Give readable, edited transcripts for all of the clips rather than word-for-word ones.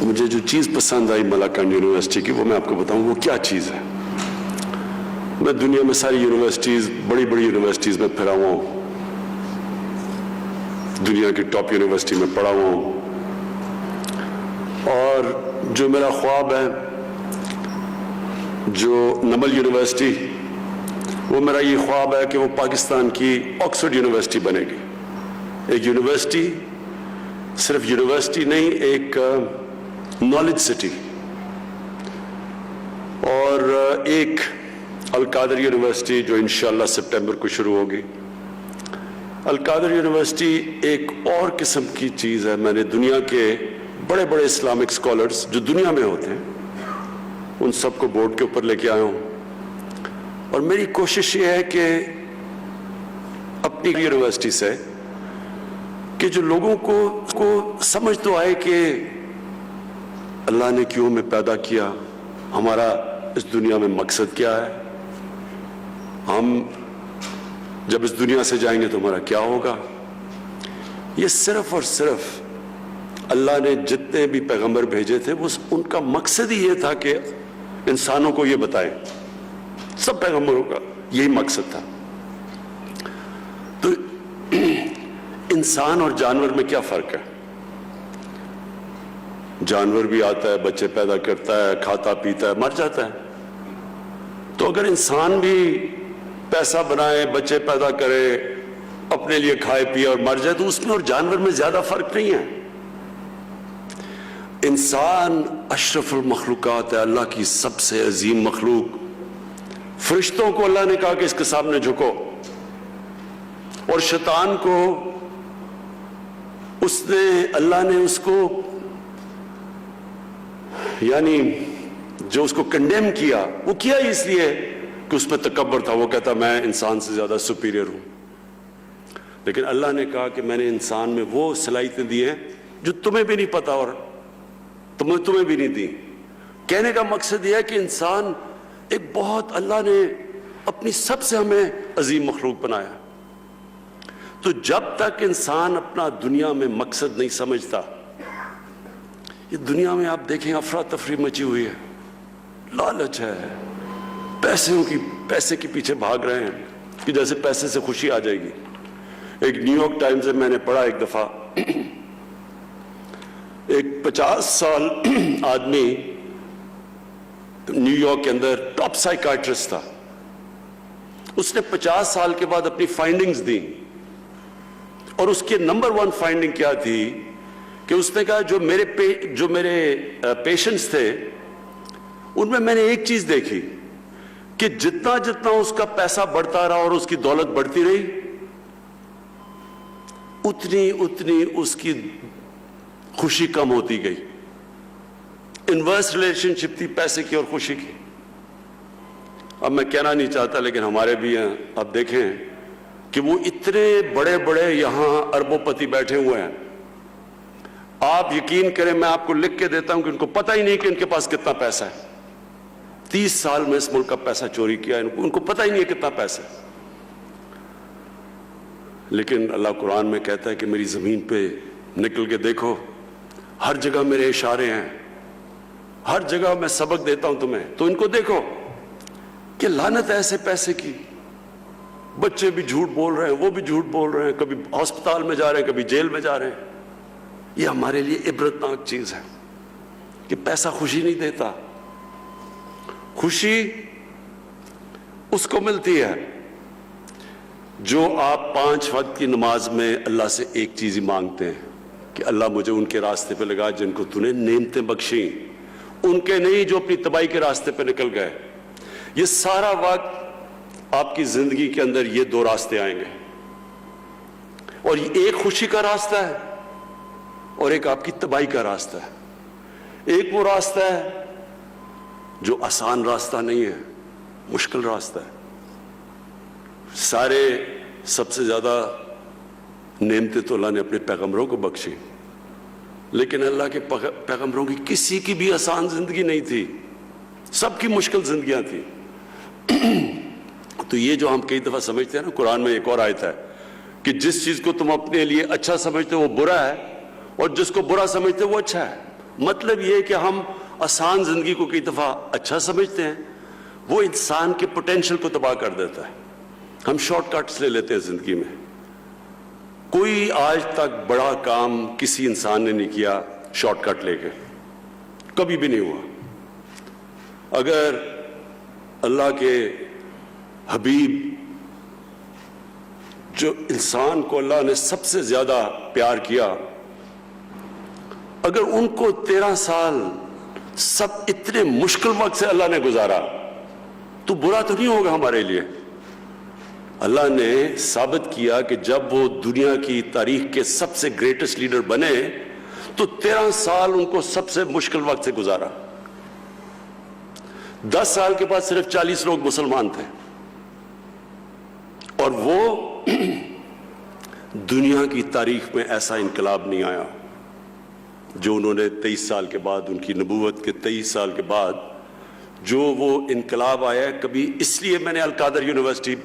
مجھے جو چیز پسند آئی ملاکنڈ یونیورسٹی کی وہ میں آپ کو بتاؤں وہ کیا چیز ہے. میں دنیا میں ساری یونیورسٹیز بڑی بڑی یونیورسٹیز میں پھرا ہوا ہوں, دنیا کی ٹاپ یونیورسٹی میں پڑھا ہوا ہوں, اور جو میرا خواب ہے جو نمل یونیورسٹی, وہ میرا یہ خواب ہے کہ وہ پاکستان کی آکسفورڈ یونیورسٹی بنے گی. ایک یونیورسٹی صرف یونیورسٹی نہیں, ایک نالج سٹی, اور ایک القادر یونیورسٹی جو انشاءاللہ سپٹمبر کو شروع ہوگی. القادر یونیورسٹی ایک اور قسم کی چیز ہے. میں نے دنیا کے بڑے بڑے اسلامک اسکالرز جو دنیا میں ہوتے ہیں ان سب کو بورڈ کے اوپر لے کے آیا ہوں, اور میری کوشش یہ ہے کہ اپنی یونیورسٹی سے کہ جو لوگوں کو سمجھ تو آئے کہ اللہ نے کیوں ہمیں پیدا کیا, ہمارا اس دنیا میں مقصد کیا ہے, ہم جب اس دنیا سے جائیں گے تو ہمارا کیا ہوگا. یہ صرف اور صرف اللہ نے جتنے بھی پیغمبر بھیجے تھے وہ ان کا مقصد ہی یہ تھا کہ انسانوں کو یہ بتائیں. سب پیغمبروں کا یہی مقصد تھا. تو انسان اور جانور میں کیا فرق ہے؟ جانور بھی آتا ہے, بچے پیدا کرتا ہے, کھاتا پیتا ہے, مر جاتا ہے. تو اگر انسان بھی پیسہ بنائے, بچے پیدا کرے, اپنے لیے کھائے پیے اور مر جائے, تو اس میں اور جانور میں زیادہ فرق نہیں ہے. انسان اشرف المخلوقات ہے, اللہ کی سب سے عظیم مخلوق. فرشتوں کو اللہ نے کہا کہ اس کے سامنے جھکو, اور شیطان کو اللہ نے اس کو یعنی جو اس کو کنڈیم کیا, وہ کیا ہی اس لیے کہ اس پہ تکبر تھا. وہ کہتا میں انسان سے زیادہ سپیریئر ہوں. لیکن اللہ نے کہا کہ میں نے انسان میں وہ صلاحیتیں دی ہیں جو تمہیں بھی نہیں پتا اور تمہیں بھی نہیں دی. کہنے کا مقصد یہ ہے کہ انسان ایک بہت, اللہ نے اپنی سب سے ہمیں عظیم مخلوق بنایا. تو جب تک انسان اپنا دنیا میں مقصد نہیں سمجھتا, یہ دنیا میں آپ دیکھیں افراتفری مچی ہوئی ہے, لالچ ہے, پیسے کے پیچھے بھاگ رہے ہیں کہ جیسے پیسے سے خوشی آ جائے گی. ایک نیو یارک ٹائمز سے میں نے پڑھا ایک دفعہ, ایک 50 سال آدمی نیو یارک کے اندر ٹاپ سائیکائٹرسٹ تھا. اس نے 50 سال کے بعد اپنی فائنڈنگز دی, اور اس کے نمبر 1 فائنڈنگ کیا تھی کہ اس نے کہا جو میرے پیشنٹس تھے ان میں نے ایک چیز دیکھی کہ جتنا جتنا اس کا پیسہ بڑھتا رہا اور اس کی دولت بڑھتی رہی, اتنی اس کی خوشی کم ہوتی گئی. انورس ریلیشن شپ تھی پیسے کی اور خوشی کی. اب میں کہنا نہیں چاہتا لیکن ہمارے بھی ہیں, اب دیکھیں کہ وہ اتنے بڑے بڑے یہاں اربوں پتی بیٹھے ہوئے ہیں, آپ یقین کریں میں آپ کو لکھ کے دیتا ہوں کہ ان کو پتہ ہی نہیں کہ ان کے پاس کتنا پیسہ ہے. 30 سال میں اس ملک کا پیسہ چوری کیا, ان کو پتہ ہی نہیں ہے کتنا پیسہ ہے. لیکن اللہ قرآن میں کہتا ہے کہ میری زمین پہ نکل کے دیکھو, ہر جگہ میرے اشارے ہیں, ہر جگہ میں سبق دیتا ہوں تمہیں. تو ان کو دیکھو کہ لعنت ہے ایسے پیسے کی. بچے بھی جھوٹ بول رہے ہیں, وہ بھی جھوٹ بول رہے ہیں, کبھی ہسپتال میں جا رہے ہیں, کبھی جیل میں جا رہے ہیں. یہ ہمارے لیے عبرتناک چیز ہے کہ پیسہ خوشی نہیں دیتا. خوشی اس کو ملتی ہے جو آپ 5 وقت کی نماز میں اللہ سے ایک چیز ہی مانگتے ہیں کہ اللہ مجھے ان کے راستے پہ لگا جن کو تو نے نعمتیں بخشیں, ان کے نہیں جو اپنی تباہی کے راستے پہ نکل گئے. یہ سارا وقت آپ کی زندگی کے اندر یہ 2 راستے آئیں گے, اور ایک خوشی کا راستہ ہے اور ایک آپ کی تباہی کا راستہ ہے. ایک وہ راستہ ہے جو آسان راستہ نہیں ہے, مشکل راستہ ہے. سب سے زیادہ نعمتیں تو اللہ نے اپنے پیغمبروں کو بخشی, لیکن اللہ کے پیغمبروں کی کسی کی بھی آسان زندگی نہیں تھی, سب کی مشکل زندگیاں تھیں. تو یہ جو ہم کئی دفعہ سمجھتے ہیں نا, قرآن میں ایک اور آیت ہے کہ جس چیز کو تم اپنے لیے اچھا سمجھتے ہو وہ برا ہے, اور جس کو برا سمجھتے ہو وہ اچھا ہے. مطلب یہ ہے کہ ہم آسان زندگی کو کئی دفعہ اچھا سمجھتے ہیں، وہ انسان کے پوٹینشل کو تباہ کر دیتا ہے. ہم شارٹ کٹس لے لیتے ہیں زندگی میں. کوئی آج تک بڑا کام کسی انسان نے نہیں کیا شارٹ کٹ لے کے، کبھی بھی نہیں ہوا. اگر اللہ کے حبیب جو انسان کو اللہ نے سب سے زیادہ پیار کیا، اگر ان کو 13 سال سب اتنے مشکل وقت سے اللہ نے گزارا تو برا تو نہیں ہوگا ہمارے لیے. اللہ نے ثابت کیا کہ جب وہ دنیا کی تاریخ کے سب سے گریٹسٹ لیڈر بنے تو 13 سال ان کو سب سے مشکل وقت سے گزارا. 10 سال کے بعد صرف 40 لوگ مسلمان تھے، اور وہ دنیا کی تاریخ میں ایسا انقلاب نہیں آیا جو انہوں نے 23 سال کے بعد، ان کی نبوت کے 23 سال کے بعد جو وہ انقلاب آیا ہے. کبھی اس لیے میں نے القادر یونیورسٹی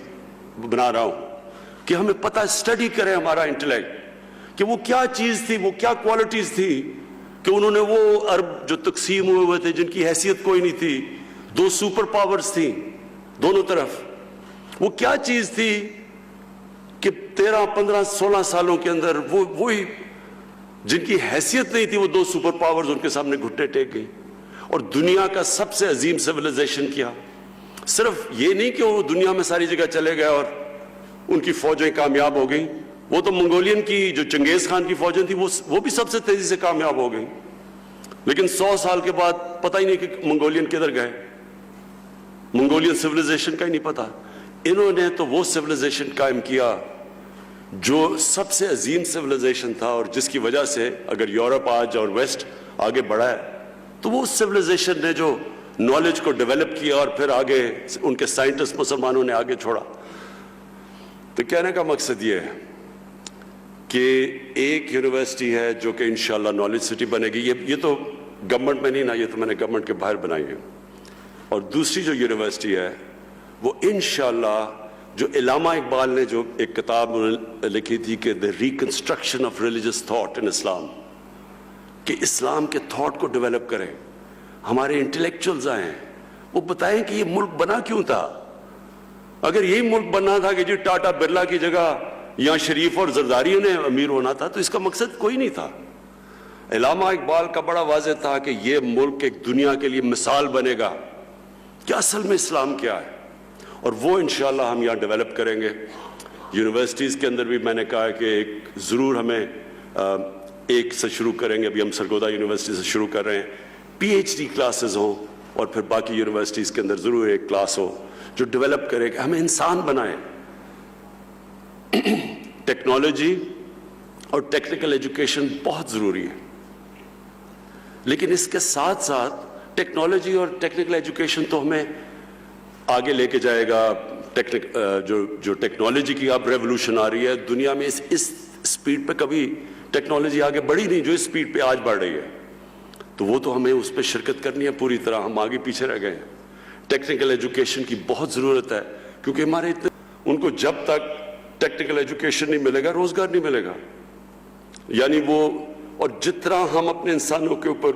بنا رہا ہوں کہ ہمیں پتہ اسٹڈی کریں ہمارا انٹلیکٹ کہ وہ کیا چیز تھی، وہ کیا کوالٹیز تھی کہ انہوں نے وہ عرب جو تقسیم ہوئے تھے جن کی حیثیت کوئی نہیں تھی، 2 سپر پاورز تھیں دونوں طرف، وہ کیا چیز تھی کہ 13 15 16 سالوں کے اندر وہی جن کی حیثیت نہیں تھی وہ 2 سپر پاورز ان کے سامنے گھٹنے ٹیک گئی اور دنیا کا سب سے عظیم سیویلائزیشن کیا. صرف یہ نہیں کہ وہ دنیا میں ساری جگہ چلے گئے اور ان کی فوجیں کامیاب ہو گئیں، وہ تو منگولین کی جو چنگیز خان کی فوجیں تھیں وہ بھی سب سے تیزی سے کامیاب ہو گئیں. لیکن 100 سال کے بعد پتہ ہی نہیں کہ منگولین کدھر گئے، منگولین سیویلائزیشن کا ہی نہیں پتا. انہوں نے تو وہ سیویلائزیشن قائم کیا جو سب سے عظیم سیویلائزیشن تھا، اور جس کی وجہ سے اگر یورپ آج اور ویسٹ آگے بڑھا ہے تو وہ سیویلائزیشن نے جو نالج کو ڈیولپ کیا اور پھر آگے ان کے سائنٹسٹ مسلمانوں نے آگے چھوڑا. تو کہنے کا مقصد یہ ہے کہ ایک یونیورسٹی ہے جو کہ انشاءاللہ نالج سٹی بنے گی، یہ تو گورنمنٹ میں نہیں نا، یہ تو میں نے گورنمنٹ کے باہر بنائی ہے. اور دوسری جو یونیورسٹی ہے وہ انشاءاللہ جو علامہ اقبال نے جو ایک کتاب لکھی تھی کہ the reconstruction of religious thought in Islam، کہ اسلام کے تھاٹ کو ڈیولپ کریں. ہمارے انٹلیکچوئلز آئیں، وہ بتائیں کہ یہ ملک بنا کیوں تھا. اگر یہی ملک بننا تھا کہ جی ٹاٹا برلا کی جگہ یا شریف اور زرداری نے امیر ہونا تھا تو اس کا مقصد کوئی نہیں تھا. علامہ اقبال کا بڑا واضح تھا کہ یہ ملک ایک دنیا کے لیے مثال بنے گا کہ اصل میں اسلام کیا ہے، اور وہ انشاءاللہ ہم یہاں ڈیولپ کریں گے. یونیورسٹیز کے اندر بھی میں نے کہا کہ ایک ضرور ہمیں ایک سے شروع کریں گے. ابھی ہم سرگودا یونیورسٹی سے شروع کر رہے ہیں، پی ایچ ڈی کلاسز ہوں، اور پھر باقی یونیورسٹیز کے اندر ضرور ایک کلاس ہو جو ڈیولپ کرے کہ ہمیں انسان بنائیں. ٹیکنالوجی اور ٹیکنیکل ایجوکیشن بہت ضروری ہے، لیکن اس کے ساتھ ساتھ ٹیکنالوجی اور ٹیکنیکل ایجوکیشن تو ہمیں آگے لے کے جائے گا. جو ٹیکنالوجی کی اب ریولوشن آ رہی ہے دنیا میں، اس سپیڈ پہ کبھی ٹیکنالوجی آگے بڑھی نہیں جو اس سپیڈ پہ آج بڑھ رہی ہے. تو وہ تو ہمیں اس پہ شرکت کرنی ہے پوری طرح. ہم آگے پیچھے رہ گئے ہیں. ٹیکنیکل ایجوکیشن کی بہت ضرورت ہے کیونکہ ہمارے ان کو جب تک ٹیکنیکل ایجوکیشن نہیں ملے گا روزگار نہیں ملے گا. یعنی وہ، اور جتنا ہم اپنے انسانوں کے اوپر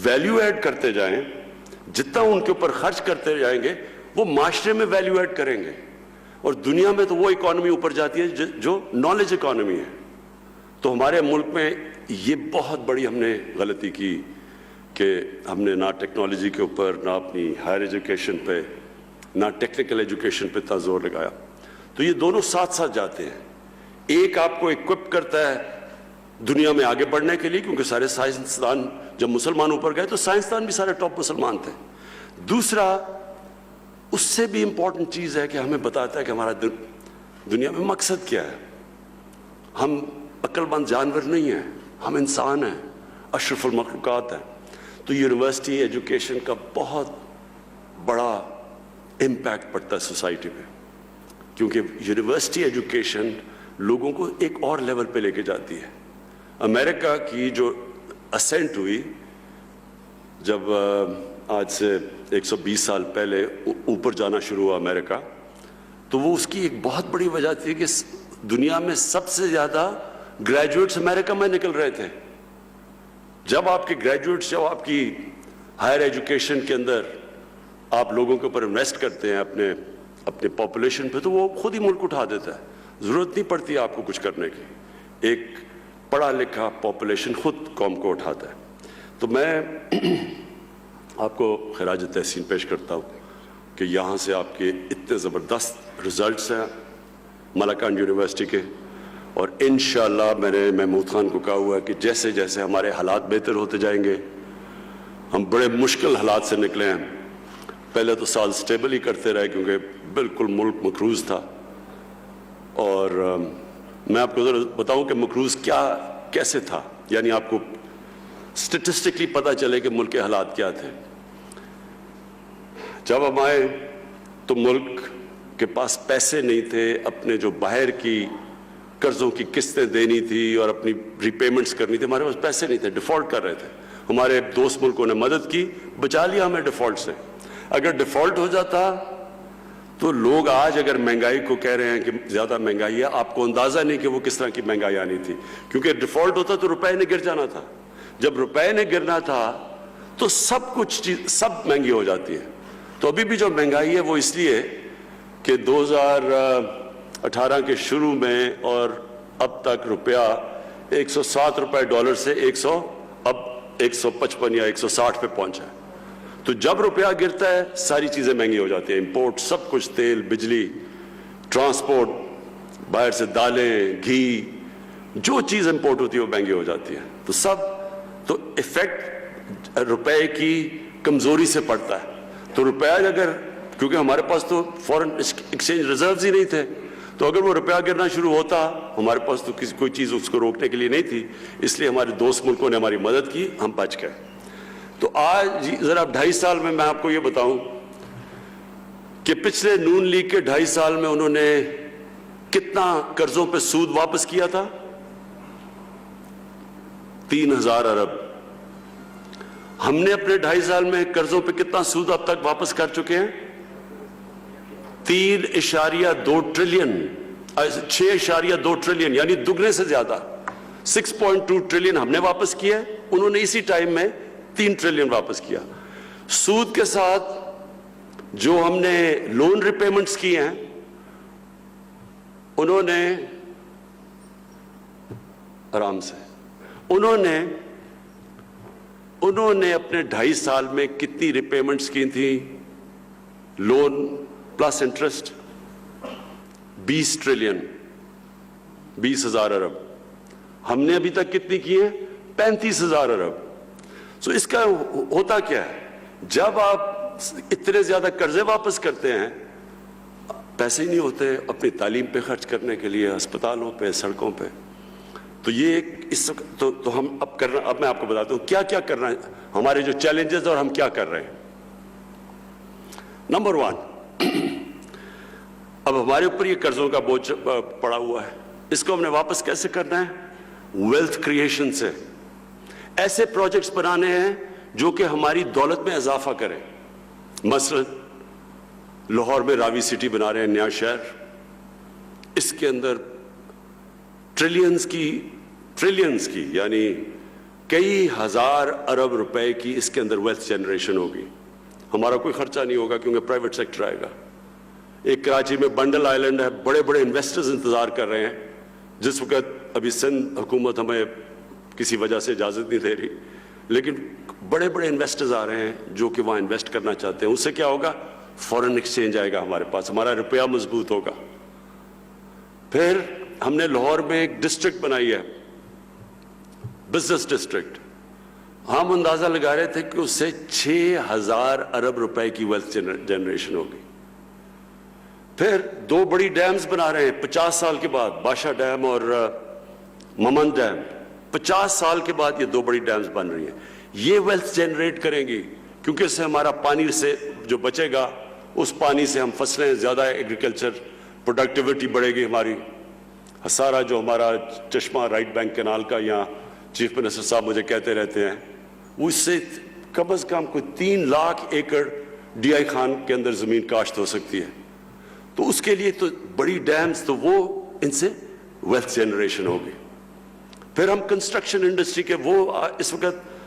ویلیو ایڈ کرتے جائیں، جتنا ان کے اوپر خرچ کرتے جائیں گے وہ معاشرے میں ویلیو ایڈ کریں گے. اور دنیا میں تو وہ اکانومی اوپر جاتی ہے جو نالج اکانومی ہے. تو ہمارے ملک میں یہ بہت بڑی ہم نے غلطی کی کہ ہم نے نہ ٹیکنالوجی کے اوپر، نہ اپنی ہائر ایجوکیشن پہ، نہ ٹیکنیکل ایجوکیشن پہ اتنا زور لگایا. تو یہ دونوں ساتھ ساتھ جاتے ہیں. ایک آپ کو اکوپ کرتا ہے دنیا میں آگے بڑھنے کے لیے کیونکہ سارے سائنسدان جب مسلمان اوپر گئے تو سائنسدان بھی سارے ٹاپ مسلمان تھے. دوسرا اس سے بھی امپورٹنٹ چیز ہے کہ ہمیں بتاتا ہے کہ ہمارا دنیا میں مقصد کیا ہے. ہم عقل مند جانور نہیں ہیں، ہم انسان ہیں، اشرف المخلوقات ہیں. تو یونیورسٹی ایجوکیشن کا بہت بڑا امپیکٹ پڑتا ہے سوسائٹی پہ، کیونکہ یونیورسٹی ایجوکیشن لوگوں کو ایک اور لیول پہ لے کے جاتی ہے. امریکہ کی جو اسینٹ ہوئی جب آج سے 120 سال پہلے اوپر جانا شروع ہوا امریکہ، تو وہ اس کی ایک بہت بڑی وجہ تھی کہ دنیا میں سب سے زیادہ گریجویٹس امریکہ میں نکل رہے تھے. جب آپ کے گریجویٹس، جب آپ کی ہائر ایجوکیشن کے اندر آپ لوگوں کے اوپر انویسٹ کرتے ہیں اپنے پاپولیشن پہ، تو وہ خود ہی ملک اٹھا دیتا ہے، ضرورت نہیں پڑتی آپ کو کچھ کرنے کی. ایک پڑھا لکھا پاپولیشن خود قوم کو اٹھاتا ہے. تو میں آپ کو خراج تحسین پیش کرتا ہوں کہ یہاں سے آپ کے اتنے زبردست رزلٹس ہیں ملاکان یونیورسٹی کے، اور انشاءاللہ میں نے محمود خان کو کہا ہوا ہے کہ جیسے جیسے ہمارے حالات بہتر ہوتے جائیں گے، ہم بڑے مشکل حالات سے نکلے ہیں. پہلے تو سال سٹیبل ہی کرتے رہے کیونکہ بالکل ملک مقروض تھا، اور میں آپ کو ذرا بتاؤں کہ مقروض کیسے تھا، یعنی آپ کو سٹیٹسٹکلی پتہ چلے کہ ملک کے حالات کیا تھے. جب ہم آئے تو ملک کے پاس پیسے نہیں تھے، اپنے جو باہر کی قرضوں کی قسطیں دینی تھی اور اپنی ری پیمنٹس کرنی تھی، ہمارے پاس پیسے نہیں تھے، ڈیفالٹ کر رہے تھے. ہمارے دوست ملکوں نے مدد کی، بچا لیا ہمیں ڈیفالٹ سے. اگر ڈیفالٹ ہو جاتا تو لوگ آج اگر مہنگائی کو کہہ رہے ہیں کہ زیادہ مہنگائی ہے، آپ کو اندازہ نہیں کہ وہ کس طرح کی مہنگائی آنی تھی، کیونکہ ڈیفالٹ ہوتا تو روپے نے گر جانا تھا. جب روپے نے گرنا تھا تو سب مہنگی ہو جاتی ہے. تو ابھی بھی جو مہنگائی ہے وہ اس لیے کہ 2018 کے شروع میں اور اب تک روپیہ 107 روپے ڈالر سے اب 155 یا 160 پہ پہنچا ہے. تو جب روپیہ گرتا ہے ساری چیزیں مہنگی ہو جاتی ہیں، امپورٹ سب کچھ، تیل، بجلی، ٹرانسپورٹ، باہر سے دالیں، گھی، جو چیز امپورٹ ہوتی ہے وہ مہنگی ہو جاتی ہے. تو ایفیکٹ روپے کی کمزوری سے پڑتا ہے. تو روپیہ اگر، کیونکہ ہمارے پاس تو فورن ایکسچینج ریزروز ہی نہیں تھے، تو اگر وہ روپیہ گرنا شروع ہوتا، ہمارے پاس تو کوئی چیز اس کو روکنے کے لیے نہیں تھی، اس لیے ہمارے دوست ملکوں نے ہماری مدد کی، ہم بچ گئے. تو آج ذرا 2.5 سال میں آپ کو یہ بتاؤں کہ پچھلے نون لیگ کے 2.5 سال میں انہوں نے کتنا قرضوں پہ سود واپس کیا تھا؟ 3000 ارب. ہم نے اپنے 2.5 سال میں قرضوں پہ کتنا سود اب تک واپس کر چکے ہیں؟ 3.2 ٹریلین، 6.2 ٹریلین، یعنی دگنے سے زیادہ. 6.2 ٹریلین ہم نے واپس کیا، انہوں نے اسی ٹائم میں 3 ٹریلین واپس کیا. سود کے ساتھ جو ہم نے لون ریپیمنٹس کی ہیں، انہوں نے آرام سے انہوں نے اپنے 2.5 سال میں کتنی ریپیمنٹس کی تھی؟ لون پلس انٹرسٹ 20 ٹریلین، 20,000 ارب. ہم نے ابھی تک کتنی کی ہیں؟ 35,000 ارب. سو اس کا ہوتا کیا ہے؟ جب آپ اتنے زیادہ قرضے واپس کرتے ہیں، پیسے ہی نہیں ہوتے اپنی تعلیم پہ خرچ کرنے کے لیے، ہسپتالوں پہ، سڑکوں پہ. تو یہ تو ہم اب میں آپ کو بتاتا ہوں کیا کیا کرنا ہے، ہمارے جو چیلنجز اور ہم کیا کر رہے ہیں. نمبر 1، اب ہمارے اوپر یہ قرضوں کا بوجھ پڑا ہوا ہے، اس کو ہم نے واپس کیسے کرنا ہے؟ ویلتھ کریشن سے. ایسے پروجیکٹس بنانے ہیں جو کہ ہماری دولت میں اضافہ کریں. مثلا لاہور میں راوی سٹی بنا رہے ہیں، نیا شہر، اس کے اندر ٹریلینز کی یعنی کئی ہزار ارب روپے کی اس کے اندر ویلتھ جنریشن ہوگی. ہمارا کوئی خرچہ نہیں ہوگا کیونکہ پرائیویٹ سیکٹر آئے گا. ایک کراچی میں بنڈل آئلینڈ ہے، بڑے بڑے انویسٹرز انتظار کر رہے ہیں. جس وقت ابھی سندھ حکومت ہمیں کسی وجہ سے اجازت نہیں دے رہی، لیکن بڑے بڑے انویسٹرز آ رہے ہیں جو کہ وہاں انویسٹ کرنا چاہتے ہیں. اس سے کیا ہوگا؟ فورن ایکسچینج آئے گا ہمارے پاس، ہمارا روپیہ مضبوط ہوگا. پھر ہم نے لاہور میں ایک ڈسٹرکٹ بنائی ہے، بزنس ڈسٹرکٹ. ہم اندازہ لگا رہے تھے کہ اس سے 6,000 ارب روپے کی ویلتھ جنریشن ہوگی. پھر 2 بڑی ڈیمز بنا رہے ہیں 50 سال کے بعد، باشا ڈیم اور ممن ڈیم. 50 سال کے بعد یہ 2 بڑی ڈیمز بن رہی ہیں. یہ ویلتھ جنریٹ کریں گی کیونکہ اس سے ہمارا پانی سے جو بچے گا، اس پانی سے ہم فصلیں زیادہ، ایگریکلچر پروڈکٹیوٹی بڑھے گی ہماری. ہسارا جو ہمارا چشمہ رائٹ بینک کینال کا، یہاں چیف منسٹر صاحب مجھے کہتے رہتے ہیں، وہ اس سے کم از کم کوئی 3 لاکھ ایکڑ ڈی آئی خان کے اندر زمین کاشت ہو سکتی ہے. تو اس کے لیے تو بڑی ڈیمز، تو وہ ان سے ویلتھ جنریشن ہوگی. پھر ہم کنسٹرکشن انڈسٹری کے، وہ اس وقت